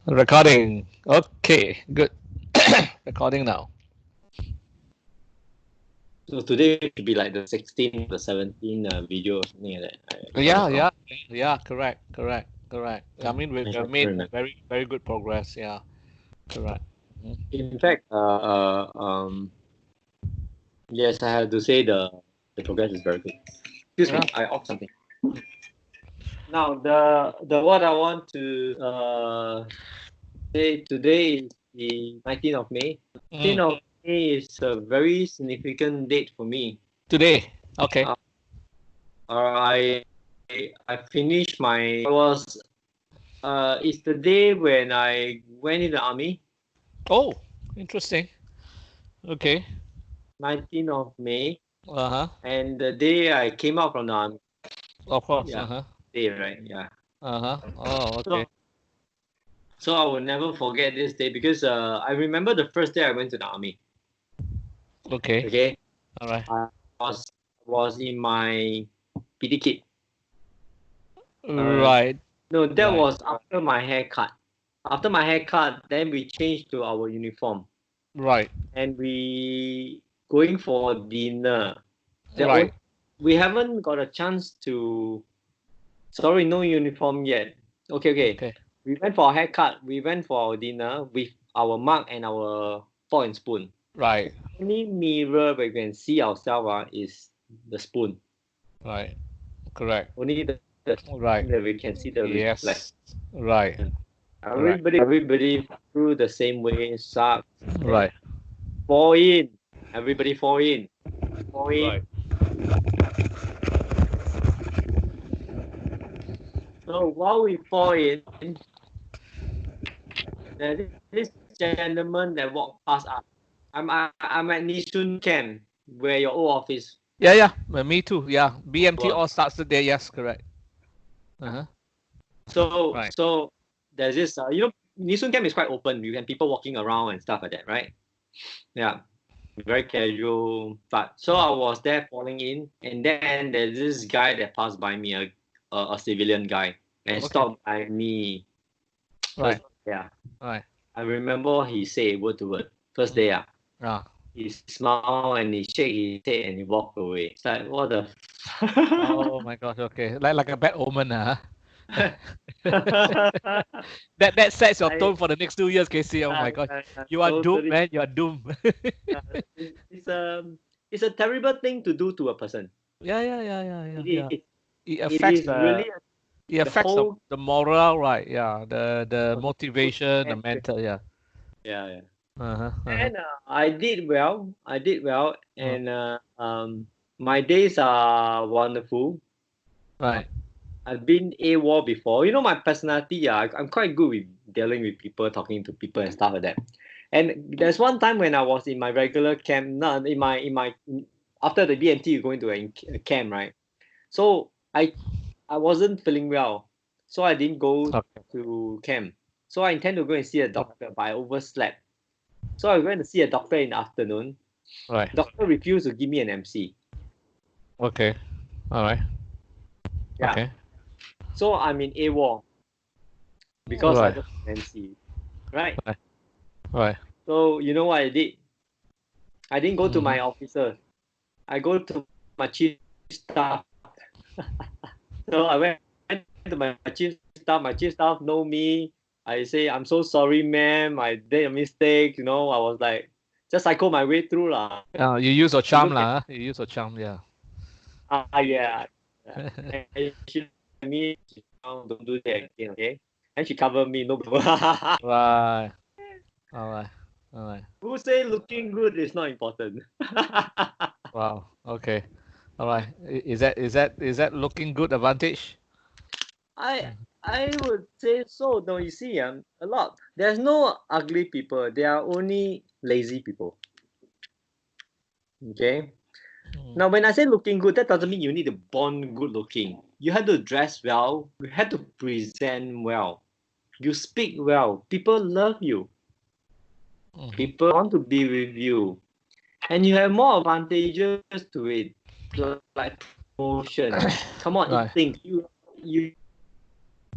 Recording. Okay, good. Recording now. So today should be like the 16, the 17 video or something like that. If I'm Yeah, not wrong. yeah. Correct. I mean, we I have can't made remember. very good progress. Yeah, correct. Mhm. In fact, yes, I have to say the progress is very good. Excuse me, Yeah. I off something. Now the what I want to say today is the 19th of May. 19th Mm. of May is a very significant date for me. Today. Okay. Uh, I finished my I was it's the day when I went in the army. Oh, interesting. Okay. 19th of May, Uh huh. and the day I came out from the army. Of course. Yeah, Uh huh. day, right? Yeah. Oh, okay. So, so I will never forget this day because I remember the first day I went to the army. Okay. Okay, All right. I was in my PD kit. Uh, Right. no, that Right. was after my haircut. After my haircut, then we changed to our uniform, Right. and we going for dinner. The Right. only, we haven't got a chance to. Sorry, no uniform yet. Okay, okay. Okay. We went for a haircut. We went for our dinner with our mug and our fork and spoon. Right. Only mirror we can see ourselves is the spoon. Right. Correct. Only the Right. that we can see the reflection. Yes. Right. Correct. Everybody through the same way, suck. Right. Fall in. Everybody fall in. Fall Right. in. So while we fall in, there's this gentleman that walked past us. I'm at Nishun camp, where your old office Yeah. Me too. Yeah. BMT was. all starts today. Yes. Correct. Uh huh. So Right. so there's this Nishun camp is quite open. You can people walking around and stuff like that, right? Yeah, very casual. But so I was there falling in, and then there's this guy that passed by me, a civilian guy, and Okay. stopped by me. Right. First, yeah, Right. I remember he said word to word. First day, Ah. he smiled and he shake his head and he walked away. It's like what the. Oh my gosh. Okay. Like a bad omen, huh? That sets your I, tone for the next 2 years, Casey. Oh my gosh. You are doomed, totally. man. You are doomed. It's it's a terrible thing to do to a person. Yeah. It, It it affects is the really it the affects whole. the moral, right? Yeah. The Good motivation, the experience. mental. Yeah. Yeah, yeah. Uh-huh. Uh-huh. And I did well. I did well, Uh, and my days are wonderful. right. I've been AWOL before. You know my personality. Yeah, I'm quite good with dealing with people, talking to people, and stuff like that. And there's one time when I was in my regular camp, not in my after the BNT, you go into a camp, right? So I wasn't feeling well, so I didn't go Okay. to camp. So I intend to go and see a doctor, but I overslept. So I went to see a doctor in the afternoon. Right. Doctor refused to give me an MC. Okay. All right. Yeah. Okay. So I'm in AWOL because I Right. don't have MC. Right. Right. Right. So you know what I did? I didn't go to Mm-hmm. my officer. I go to my chief staff. So I went to my chief staff. My chief staff know me. I say, I'm so sorry, ma'am. I did a mistake. I was like, just cycle my way through lah. You use your She charm, looked at lah. Huh? You use your charm, yeah. yeah. And she looked at me. Don't do that again, okay? And she covered me. No problem. Right. All right. All right. Who say looking good is not important? Wow. Okay. All right. Is that looking good advantage? I I would say so. No, you see, a lot. There's no ugly people. There are only lazy people. Okay. Mm. Now, when I say looking good, that doesn't mean you need to born good looking. You have to dress well. You have to present well. You speak well. People love you. Mm-hmm. People want to be with you, and you have more advantages to it, like promotion. Come on, Right. think you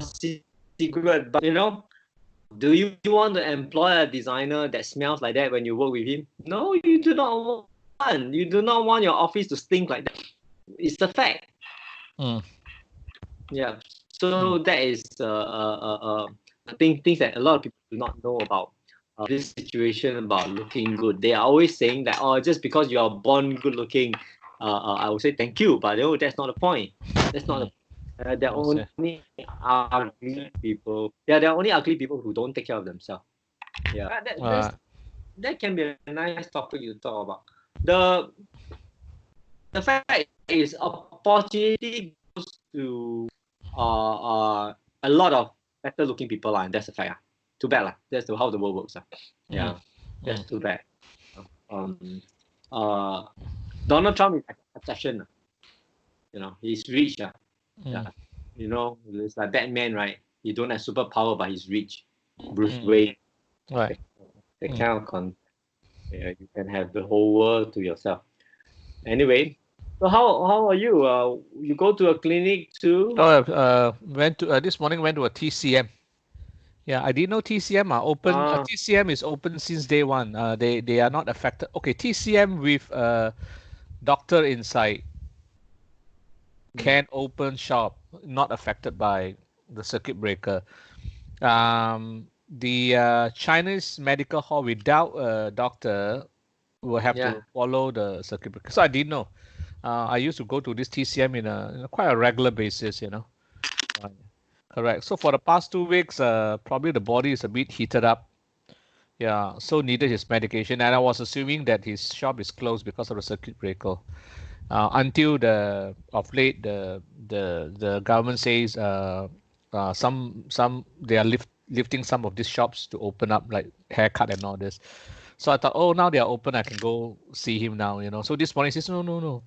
secret, but Do you want to employ a designer that smells like that when you work with him? No, you do not want. You do not want your office to stink like that. It's a fact. Yeah. So that is things that a lot of people do not know about this situation about looking good. They are always saying that, oh, just because you are born good looking, I would say thank you, but oh, that's not the point. That's not the there are only ugly people. Yeah, there are only ugly people who don't take care of themselves. Yeah, that can be a nice topic to talk about. The fact is, opportunity goes to a lot of better looking people, and that's a fact. Too bad, that's how the world works. Yeah, that's too bad. Donald Trump is exception. He's rich. Yeah, it's like Batman, right? He don't have superpower, but he's rich. Bruce Wayne, Right. the kind of you can have the whole world to yourself. Anyway, so how are you? You go to a clinic too? Went to this morning. Went to a TCM. Yeah, I didn't know TCM are open. TCM is open since day one. They are not affected. Okay, TCM with a doctor inside can open shop, not affected by the circuit breaker. The Chinese medical hall without a doctor will have to follow the circuit breaker. So I didn't know. I used to go to this TCM in a quite a regular basis, Correct. So for the past 2 weeks, probably the body is a bit heated up. Yeah, so needed his medication, and I was assuming that his shop is closed because of the circuit breaker. Until of late, the government says some they are lifting some of these shops to open up, like haircut and all this. So I thought, oh, now they are open, I can go see him now. So this morning he says, no.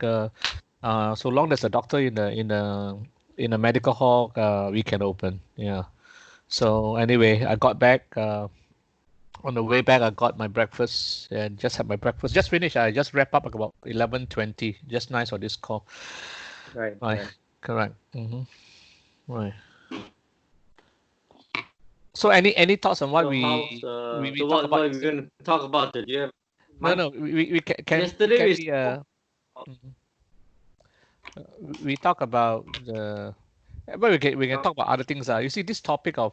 So long there's a doctor in the medical hall, we can open. Yeah. So anyway, I got back. On the way back, I got my breakfast and just had my breakfast. Just finished. I just wrap up about 11:20. Just nice for this call. Right. Correct. Right. So any thoughts on what we talk about? What are we going to talk about? Do you have No. We can. Yesterday we talk about but we can talk about other things. You see, this topic of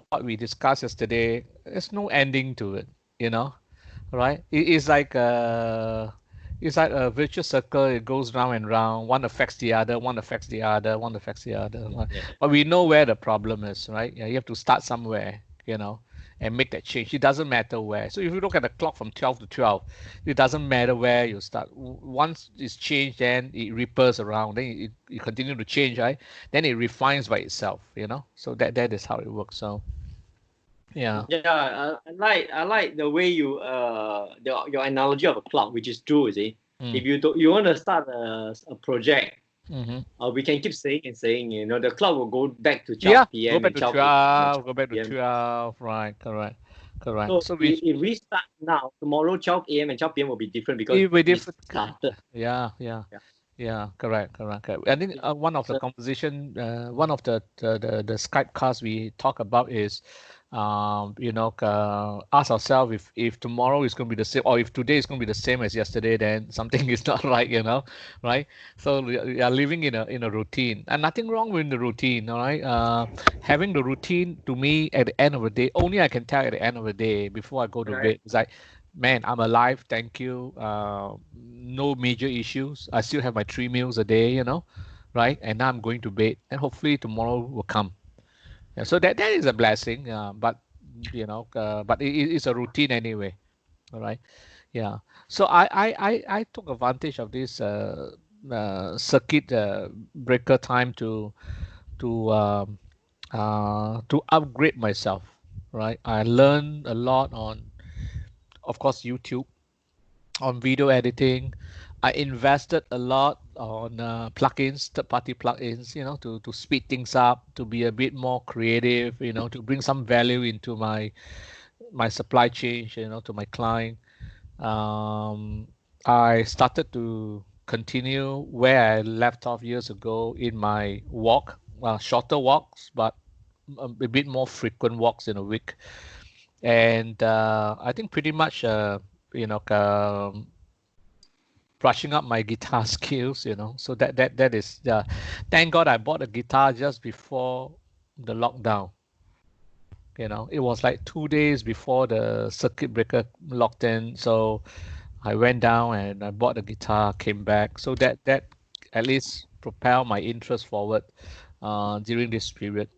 what we discussed yesterday, there's no ending to it, right? It's like a virtuous circle. It goes round and round. One affects the other. One affects the other. One affects the other. Right? Yeah. But we know where the problem is, right? Yeah, you have to start somewhere, and make that change. It doesn't matter where. So if you look at the clock from 12 to 12, it doesn't matter where you start. Once it's changed, then it ripples around. Then it continue to change, right? Then it refines by itself, So that is how it works. So yeah. Yeah, I like the way you your analogy of a clock, which is true. You see, if you want to start a project, we can keep saying and saying. The clock will go back to 12 p.m. Go back to 12. Go back to 12. Right. Correct. So if we start now, tomorrow 12 a.m. and 12 p.m. will be different because it will be different. Started. Yeah. Correct. I think one of the conversation, one of the Skype casts we talk about is, ask ourselves if tomorrow is going to be the same, or if today is going to be the same as yesterday, then something is not right, right? So we are living in a routine, and nothing wrong with the routine, all right? Having the routine, to me, at the end of the day, only I can tell at the end of the day before I go to bed, it's like, man, I'm alive, thank you. No major issues. I still have my 3 meals a day, right? And now I'm going to bed, and hopefully tomorrow will come. Yeah, so that is a blessing, but but it's a routine anyway. All right. Yeah. So I took advantage of this circuit breaker time to upgrade myself. Right. I learned a lot on, of course, YouTube, on video editing. I invested a lot on plugins, third-party plugins, to speed things up, to be a bit more creative, to bring some value into my supply chain, to my client. I started to continue where I left off years ago in my walk, shorter walks, but a bit more frequent walks in a week, and I think pretty much you know brushing up my guitar skills, you know. So that is thank God I bought a guitar just before the lockdown. You know, it was like 2 days before the circuit breaker locked in. So I went down and I bought a guitar, came back. So that at least propelled my interest forward during this period.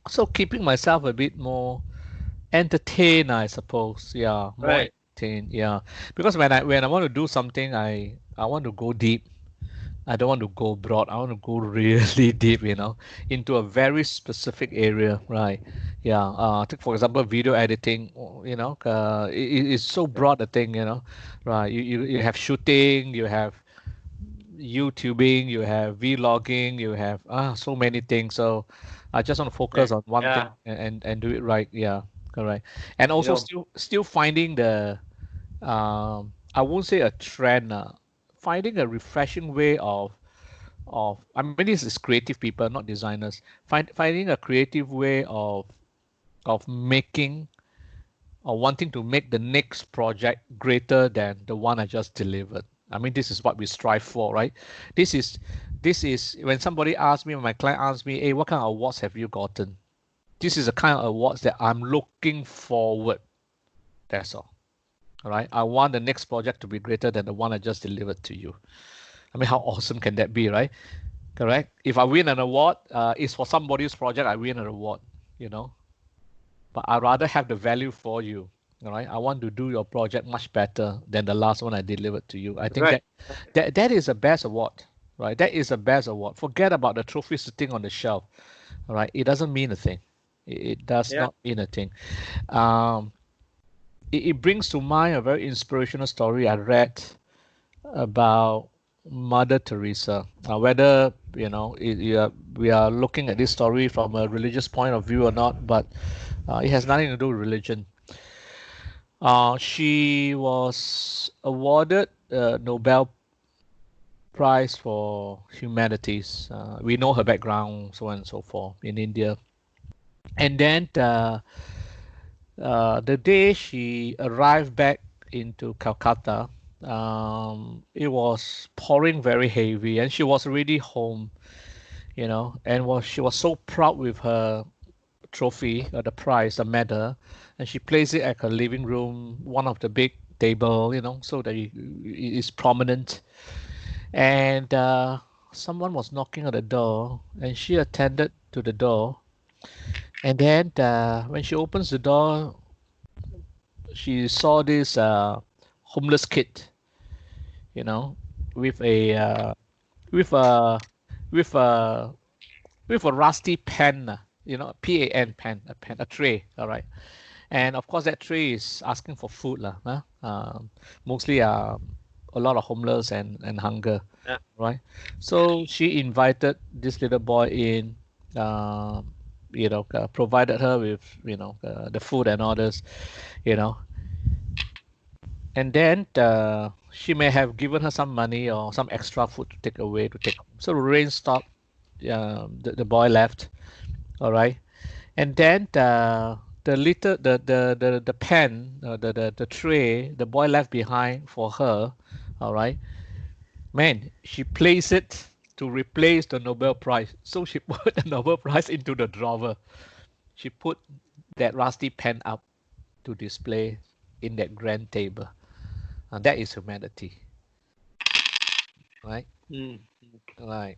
So keeping myself a bit more entertained, I suppose. Yeah, more Right. entertained. Yeah, because when I want to do something, I want to go deep. I don't want to go broad. I want to go really deep, you know, into a very specific area, right? Yeah. Take for example, video editing. You know, it's so broad a thing, you know, right? You have shooting, you have YouTubing, you have vlogging, you have so many things. So I just want to focus on one thing Yeah. and do it right. Yeah, correct. And You also know. still finding the I won't say a trend, finding a refreshing way of I mean this is creative people, not designers. Finding a creative way of making or wanting to make the next project greater than the one I just delivered. I mean, this is what we strive for, right? This is this is when somebody asks me, when my client asks me, hey, what kind of awards have you gotten? This is the kind of awards that I'm looking forward. That's all. All right. I want the next project to be greater than the one I just delivered to you. I mean, how awesome can that be, right? Correct. If I win an award, it's for somebody's project. I win an award, you know. But I rather have the value for you. All right. I want to do your project much better than the last one I delivered to you. I think Right. that is the best award, right? That is the best award. Forget about the trophy sitting on the shelf. All right. It doesn't mean a thing. It does Yeah. not mean a thing. Um, it brings to mind a very inspirational story I read about Mother Teresa. Whether you know we are looking at this story from a religious point of view or not, but it has nothing to do with religion. She was awarded a Nobel Prize for Humanities. We know her background, so on and so forth, in India. And then the day she arrived back into Calcutta, it was pouring very heavy, and she was already home, you know, and she was so proud with her trophy, the prize, the medal, and she placed it at her living room, one of the big table, you know, so that it is prominent. And someone was knocking on the door, and she attended to the door. And then when she opens the door, she saw this homeless kid, you know, with a with a with a with a rusty pen, you know, PAN pen, a tray. All right, and of course that tray is asking for food, lah. Huh? Mostly a lot of homeless and hunger, Yeah. right? So she invited this little boy in. You know, provided her with the food and others, you know, and then she may have given her some money or some extra food to take away to take. So the rain stopped. The boy left. All right, and then the little the pen the tray the boy left behind for her. All right, man, she placed it to replace the Nobel Prize. So she put the Nobel Prize into the drawer. She put that rusty pen up to display in that grand table. And that is humanity, right? Mm. Right.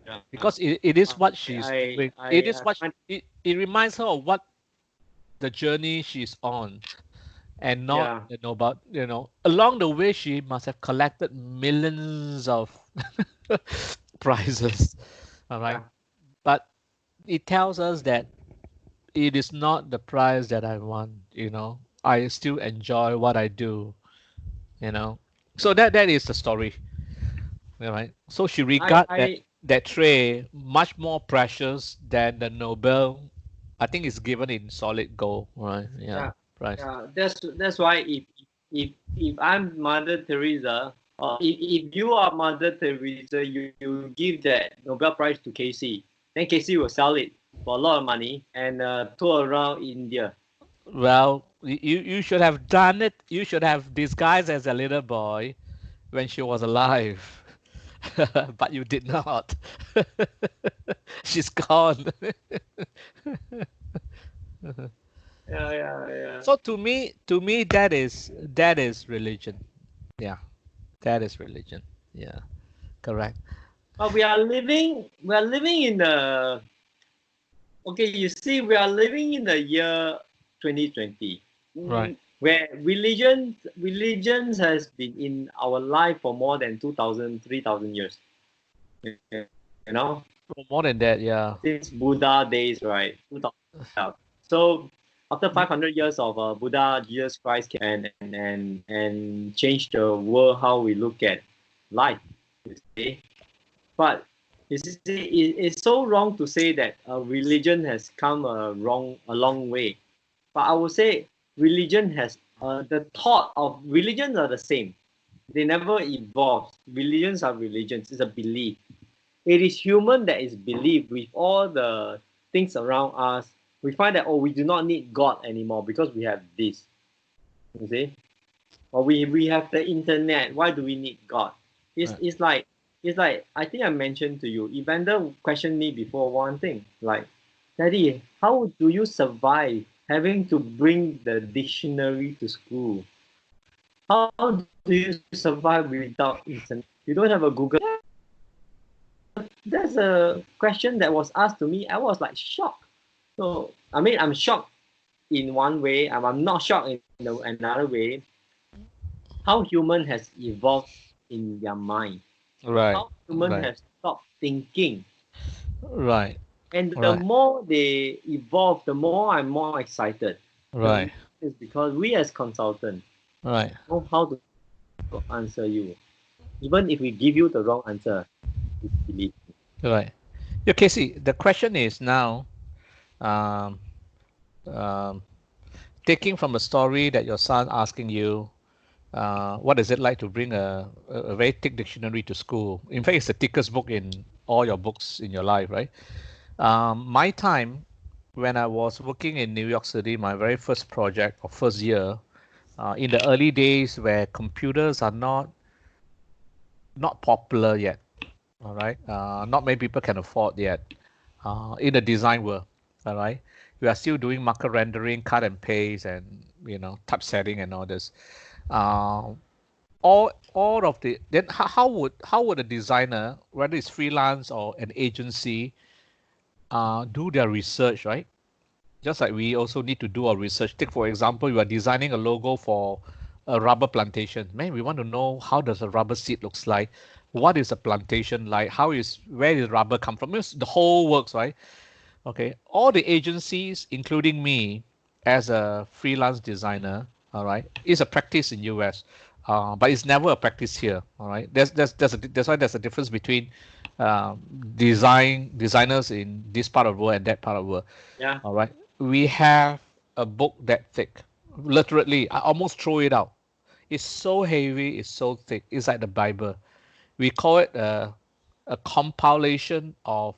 Yeah. Because it is what she's doing. It is I what find. it reminds her of what the journey she's on, and not Yeah. along the way she must have collected millions of prizes. All right, Yeah. but it tells us that it is not the prize that I want. I still enjoy what I do. You know, so that is the story. All right. So she regard I that tray much more precious than the Nobel. I think it's given in solid gold, right? Yeah, Yeah. price. Yeah. That's why if I'm Mother Teresa, or if you are Mother Teresa, you give that Nobel Prize to Casey, then Casey will sell it for a lot of money and tour around India. Well, you should have done it. You should have disguised as a little boy when she was alive. But you did not. She's gone. Yeah. So to me, that is religion. Yeah, that is religion. Yeah, correct. But we are living in the okay. You see, we are living in the year 2020, Right. where religions has been in our life for more than 2,000, 3,000 years. You know, Oh, more than that, yeah. since Buddha days, right? 2000. Yeah. So after 500 years of Buddha, Jesus Christ came and changed the world how we look at life. You see, but you see, it's so wrong to say that religion has come a long way. But I would say religion has the thought of religions are the same. They never evolve. Religions are religions. It's a belief. It is human that is belief with all the things around us. We find that we do not need God anymore because we have this. You see, or we have the internet. Why do we need God? It's Right. it's like it's like I think I mentioned to you. Evander questioned me before one thing, like, Daddy, how do you survive having to bring the dictionary to school? How do you survive without internet? You don't have a Google. That's a question that was asked to me. I was like shocked. So I mean, I'm shocked in one way. I'm not shocked in another way. How human has evolved in their mind. Right. How human Right. has stopped thinking. Right. And the Right. more they evolve, the more I'm more excited. The Right. reason is because we as consultants Right. know how to answer you. Even if we give you the wrong answer, you believe. Right. Yeah, Casey, the question is now, um, um, taking from a story that your son asking you, what is it like to bring a very thick dictionary to school? In fact, it's the thickest book in all your books in your life, right? My time, when I was working in New York City, my very first project or first year, in the early days where computers are not popular yet, all right, not many people can afford yet, in the design world, all right, we are still doing marker rendering, cut and paste, and typesetting and all this. Uh, all of the then how would a designer, whether it's freelance or an agency, do their research, right? Just like we also need to do our research. Take for example, you are designing a logo for a rubber plantation. Man, we want to know how does a rubber seed looks like, what is a plantation like, where does rubber come from? It's the whole works, right? Okay, all the agencies, including me, as a freelance designer, all right, is a practice in US, but it's never a practice here. All right, that's why there's a difference between um, designers in this part of the world and that part of the world. Yeah. All right, we have a book that thick. Literally, I almost throw it out. It's so heavy, it's so thick. It's like the Bible. We call it a compilation of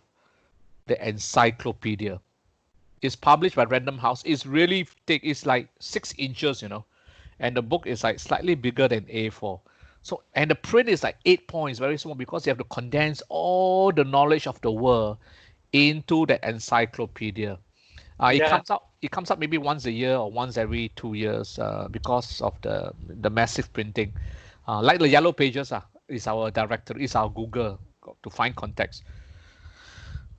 the encyclopedia. It's published by Random House. It's really thick. It's like 6 inches, and the book is like slightly bigger than A4. So, and the print is like 8 points, very small, because you have to condense all the knowledge of the world into the encyclopedia. It Yeah. comes out. It comes out maybe once a year or once every 2 years, because of the massive printing. Like the yellow pages, is our directory, is our Google to find context.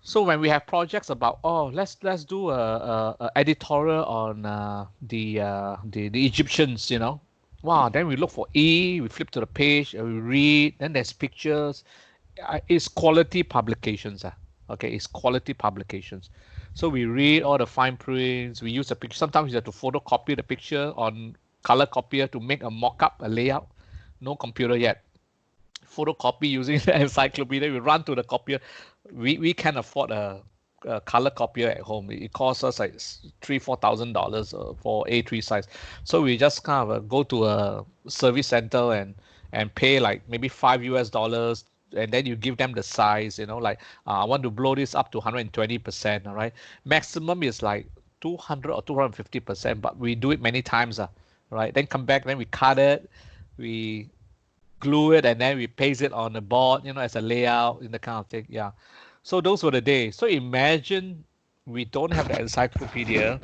So when we have projects about, let's do a editorial on the Egyptians, wow, then we look for we flip to the page, we read, then there's pictures. It's quality publications, okay, it's quality publications. So we read all the fine prints, we use the picture. Sometimes you have to photocopy the picture on color copier to make a mock-up, a layout. No computer yet. Photocopy using the encyclopedia. We run to the copier. We can afford a color copier at home. It costs us like $3,000-4,000 for A3 size. So we just kind of go to a service center and pay like maybe $5 and then you give them the size, like I want to blow this up to 120%, all right? Maximum is like 200 or 250%, but we do it many times, right? Then come back, then we cut it, we glue it, and then we paste it on the board, as a layout in the kind of thing. Yeah. So those were the days. So imagine we don't have the encyclopedia.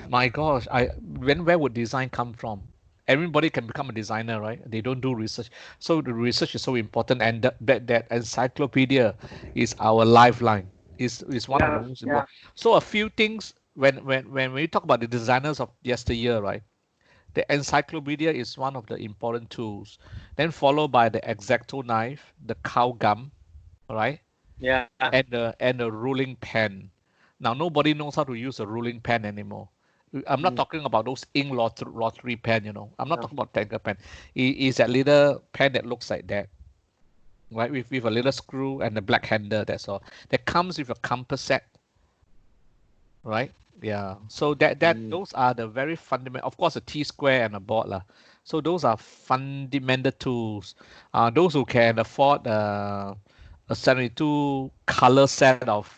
My gosh, where would design come from? Everybody can become a designer, right? They don't do research. So the research is so important, and that encyclopedia is our lifeline. Is one of the Yeah, most yeah. important. So a few things when we talk about the designers of yesteryear, right? The encyclopedia is one of the important tools. Then followed by the X-Acto knife, the cow gum, right? Yeah. And a ruling pen. Now nobody knows how to use a ruling pen anymore. I'm not Mm, talking about those ink lottery pen. I'm not yeah. talking about tanker pen. It is that little pen that looks like that, right? With a little screw and a black handle. That's all. That comes with a compass set, right? Yeah. So that Mm, those are the very fundamental. Of course, a T square and a board lah. So those are fundamental tools. Those who can afford a 72 color set of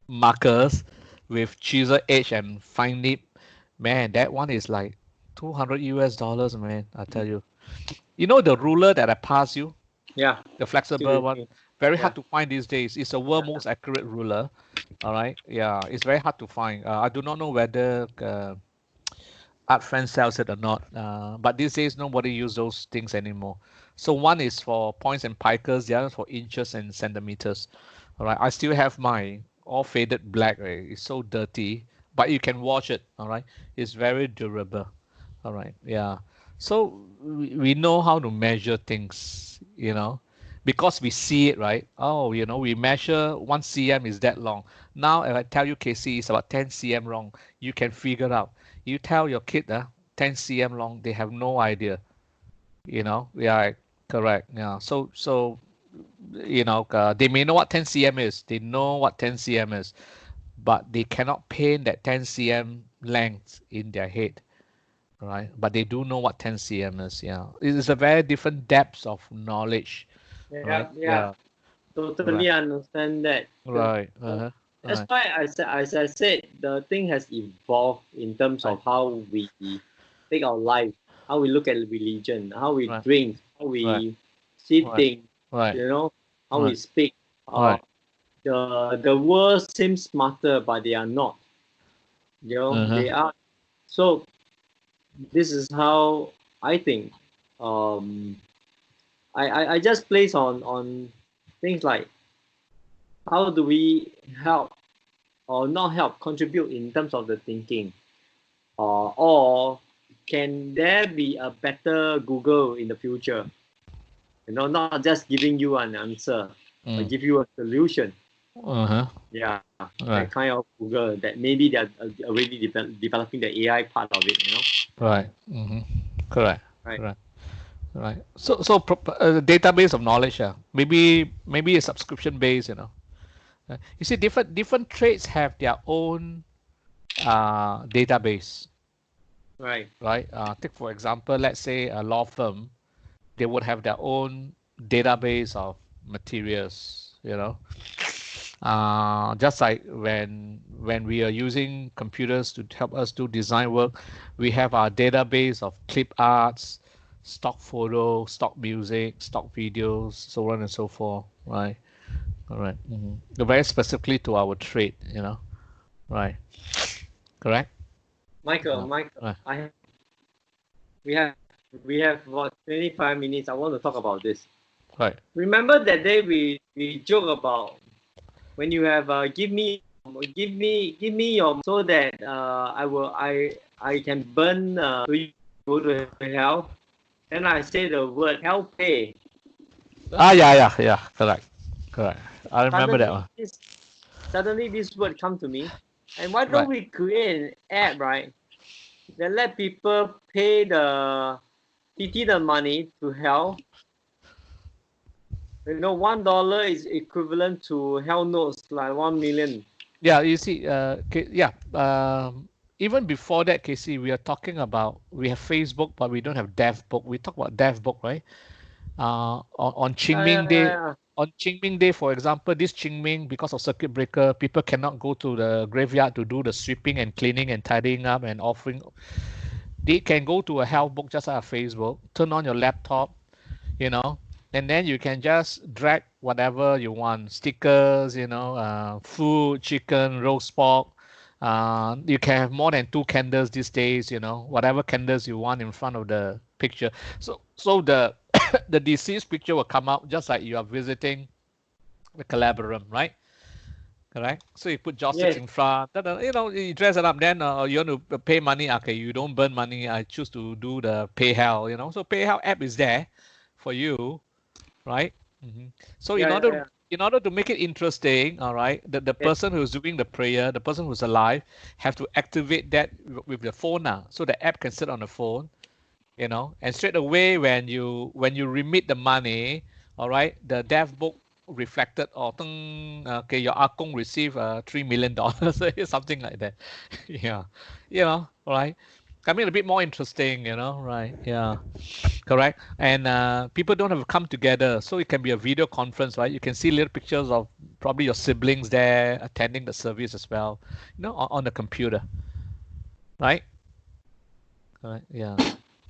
markers with chisel edge and fine nib, man, that one is like 200 US dollars, man. I tell you. You know the ruler that I passed you, yeah. the Still flexible with one, me. very Yeah. hard to find these days. It's the world Yeah. most accurate ruler. All right, yeah, it's very hard to find. I do not know whether Art Friend sells it or not. But these days nobody use those things anymore. So one is for points and pikers, the other for inches and centimeters. All right, I still have mine, all faded black. Right? It's so dirty, but you can wash it. All right, it's very durable. All right, yeah. So we know how to measure things, because we see it, right? Oh, we measure 1 cm is that long. Now, if I tell you, Casey, it's about 10 cm long, you can figure out. You tell your kid, 10 cm long, they have no idea. Yeah, correct. Yeah. So they may know what 10 cm is. They know what 10 cm is, but they cannot paint that 10 cm length in their head, right? But they do know what 10 cm is. Yeah, it is a very different depths of knowledge, Yeah. right? Yeah. Yeah, right, Totally understand that. right, Uh, That's right, why as I said, the thing has evolved in terms right, of how we take our life, how we look at religion, how we right, drink, how right, we see right, things, right, you know, how we right, speak. right. The world seems smarter, but they are not. Uh-huh. They are. So this is how I think. Um, I just place on things like how do we help or not help contribute in terms of the thinking, or can there be a better Google in the future? Not just giving you an answer, but Mm. give you a solution. Uh-huh. Yeah, Right, that kind of Google that maybe they're already developing the AI part of it. right. Mm-hmm. Correct, Right. correct. Right. So database of knowledge, maybe a subscription base. You see, different trades have their own database, Right. right? Take for example, let's say a law firm, they would have their own database of materials. Just like when we are using computers to help us do design work, we have our database of clip arts, stock photos, stock music, stock videos, so on and so forth, right? All right. Very specifically to our trade, right? Correct. Michael, Yeah. Michael, Right. we have we have about 25 minutes. I want to talk about this. Right. Remember that day we joke about when you have give me your so that I can burn so you go to hell. Then I say the word hell pay. Yeah, yeah, yeah. Correct. Correct. I remember that Suddenly one. this suddenly this word come to me. And why don't Right. we create an app, right? That let people pay the money to hell. $1 is equivalent to hell notes like 1 million. Yeah, you see, yeah. Even before that, Casey, we are talking about we have Facebook, but we don't have DevBook. We talk about DevBook, right? On Yeah, Qingming yeah, Day, yeah. on Qingming Day, for example, this Qingming, because of circuit breaker, people cannot go to the graveyard to do the sweeping and cleaning and tidying up and offering. They can go to a health book just like a Facebook, turn on your laptop, you know, and then you can just drag whatever you want, stickers, food, chicken, roast pork. You can have more than 2 candles these days, whatever candles you want in front of the picture. So the the deceased picture will come out just like you are visiting the collaboratum, right? Correct. So you put joysticks in front, you dress it up. Then you want to pay money. Okay, you don't burn money. I choose to do the PayHal. So PayHal app is there for you, right? So in order to make it interesting, all right, the person who's doing the prayer, the person who's alive, have to activate that with the phone now, so the app can sit on the phone, and straight away when you remit the money, all right, the death book reflected, okay, your akong received $3 million, something like that. Yeah, right. I mean, a bit more interesting, right? Yeah, correct. And people don't have to come together, so it can be a video conference, right? You can see little pictures of probably your siblings there attending the service as well, on the computer, right? Correct. Yeah.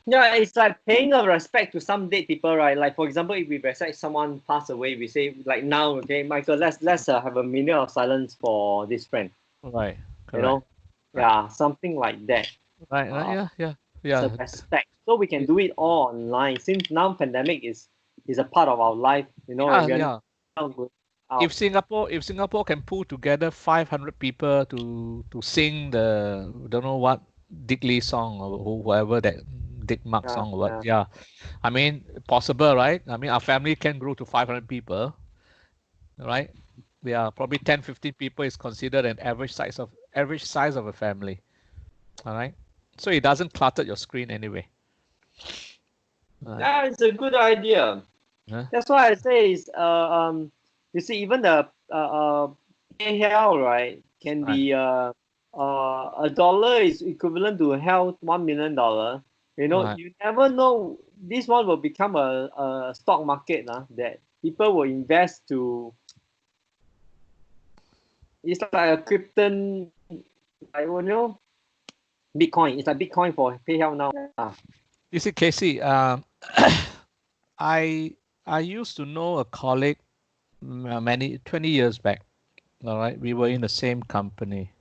Yeah, it's like paying a respect to some dead people, right? Like for example, if we respect someone passed away, we say like now, okay, Michael, let's have a minute of silence for this friend. Right. Correct. Yeah, something like that. Right. Yeah. It's a respect. So we can do it all online. Since now pandemic is a part of our life, Yeah. Out. If Singapore can pull together 500 people to sing the don't know what Dick Lee song or whoever that Dick Mark song or what, yeah. I mean, possible, right? I mean, our family can grow to 500 people, right? Yeah, probably 10, 15 people is considered an average size of a family. All right, so it doesn't clutter your screen anyway. Right. Yeah, it's a good idea. Huh? That's why I say is you see, even the PayHal, right, can be $1 is equivalent to health $1 million. You never know. This one will become a stock market that people will invest to. It's like a Krypton, Bitcoin. It's like Bitcoin for PayHal now. You see, Casey, I used to know a colleague 20 years back. All right, we were in the same company,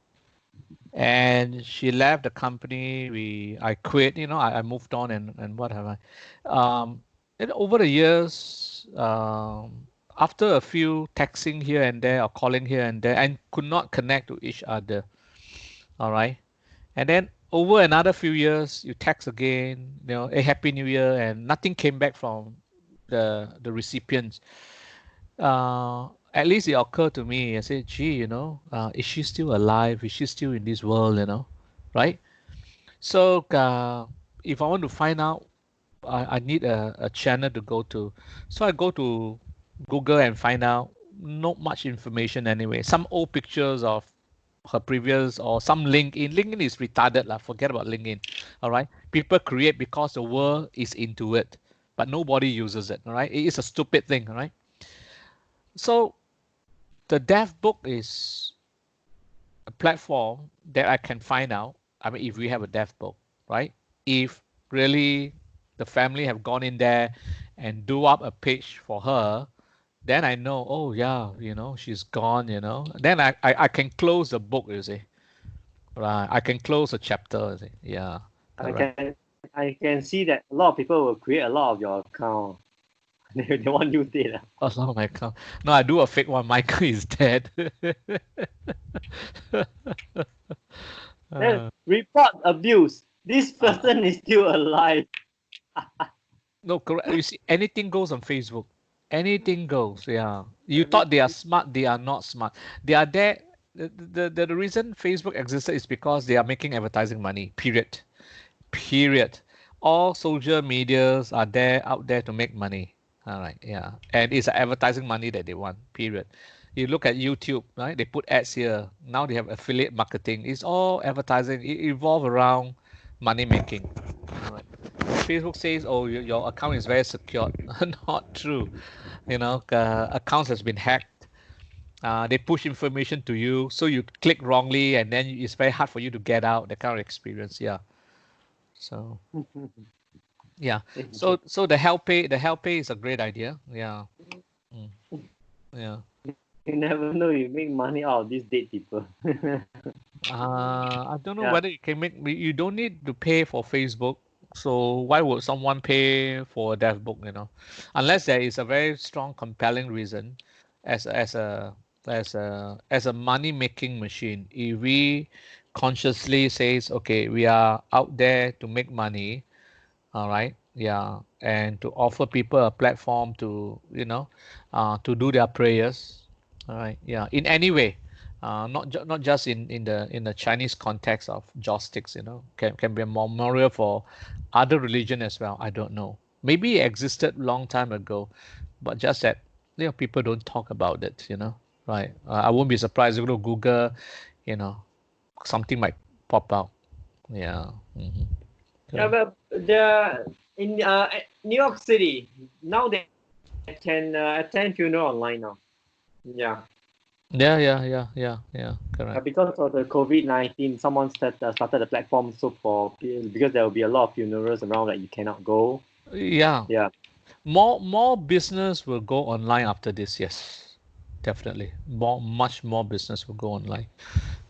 and she left the company. I quit. I moved on, and what have I? And over the years, after a few texting here and there or calling here and there, and could not connect to each other. All right, and then over another few years, you text again, a Happy New Year, and nothing came back from the recipients. At least it occurred to me. I said, gee, is she still alive? Is she still in this world? Right? So if I want to find out, I need a channel to go to. So I go to Google and find out. Not much information anyway. Some old pictures of her previous, or some LinkedIn. LinkedIn is retarded lah. Forget about LinkedIn. All right. People create because the world is into it, but nobody uses it. All right. It is a stupid thing. All right. So the death book is a platform that I can find out. I mean, if we have a death book, right? If really the family have gone in there and do up a page for her, then I know, oh yeah, she's gone, then I can close the book, you see. Right. I can close a chapter, you see. Yeah. I can see that a lot of people will create a lot of your account. They want you dead. A lot of my account. No, I do a fake one. Michael is dead. Report abuse. This person is still alive. No, correct. You see, anything goes on Facebook. Anything goes. Yeah. You thought they are smart. They are not smart. They are there. The reason Facebook existed is because they are making advertising money. Period. All social medias are out there to make money. All right. Yeah. And it's advertising money that they want. Period. You look at YouTube, right? They put ads here. Now they have affiliate marketing. It's all advertising. It evolves around money making. All right. Facebook says, oh, your account is very secure. Not true. Accounts has been hacked. They push information to you, so you click wrongly, and then it's very hard for you to get out. That kind of experience, yeah. So yeah, so the help pay is a great idea. Yeah, yeah. You never know, you make money out of these dead people. I don't know Yeah. whether you can make. You don't need to pay for Facebook, so why would someone pay for a dev book? Unless there is a very strong, compelling reason, as a money making machine. If we consciously says, okay, we are out there to make money, all right, yeah, and to offer people a platform to do their prayers, all right, yeah, in any way, not just in the Chinese context of joss sticks, can be a memorial for other religion as well. I don't know, maybe it existed long time ago, but just that people don't talk about it, right. I won't be surprised if you go to Google, you know something might pop out. Yeah. Yeah, Correct. but in New York City now they can attend funeral online now. Yeah. Yeah. Correct. Because of the COVID-19, someone started a platform so because there will be a lot of funerals around that you cannot go. Yeah. Yeah. More business will go online after this. Yes, definitely. Much more business will go online.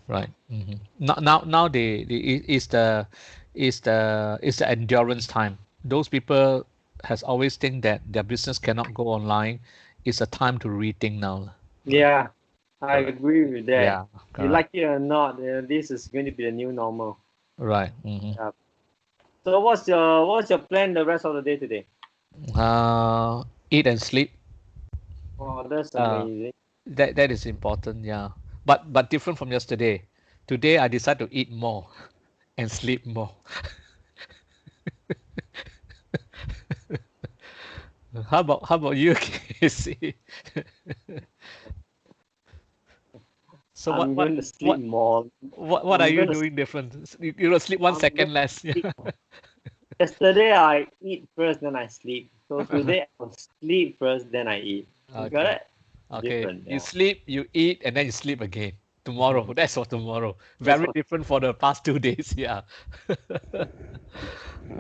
Right. Now is the endurance time. Those people has always think that their business cannot go online. It's a time to rethink now. Yeah, I Correct. agree with that. Yeah. You Correct. like it or not, this is going to be the new normal. Right. Yeah. So what's your plan the rest of the day today? Eat and sleep. Oh, that's Uh, amazing. that is important. Yeah. But different from yesterday. Today I decide to eat more and sleep more. How about you, Casey? So what I'm what going to sleep what more. what are I'm you going to doing different? You will sleep one I'm going second to less. sleep. Yesterday I eat first, then I sleep. So today I'll sleep first, then I eat. You got Okay. it? Okay. Different, You yeah. sleep, you eat, and then you sleep again. Tomorrow. That's for tomorrow. That's Very what different for the past 2 days. Yeah.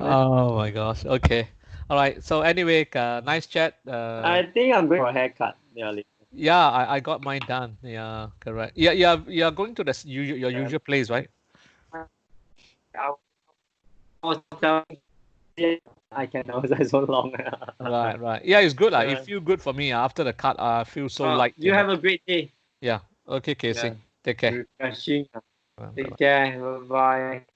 Oh my gosh. Okay. All right. So anyway, nice chat. I think I'm going for a haircut. Yeah, later. Yeah, I got mine done. Yeah, correct. Yeah, you're going to your Yeah. usual place, right? I was telling you, I can I so long. Right, right. Yeah, it's good. It Yeah. feel good for me after the cut. I feel so light, You have a great day. Yeah. Okay, Casey. Yeah. Take care. Refreshing. Bye. Take care. Bye bye.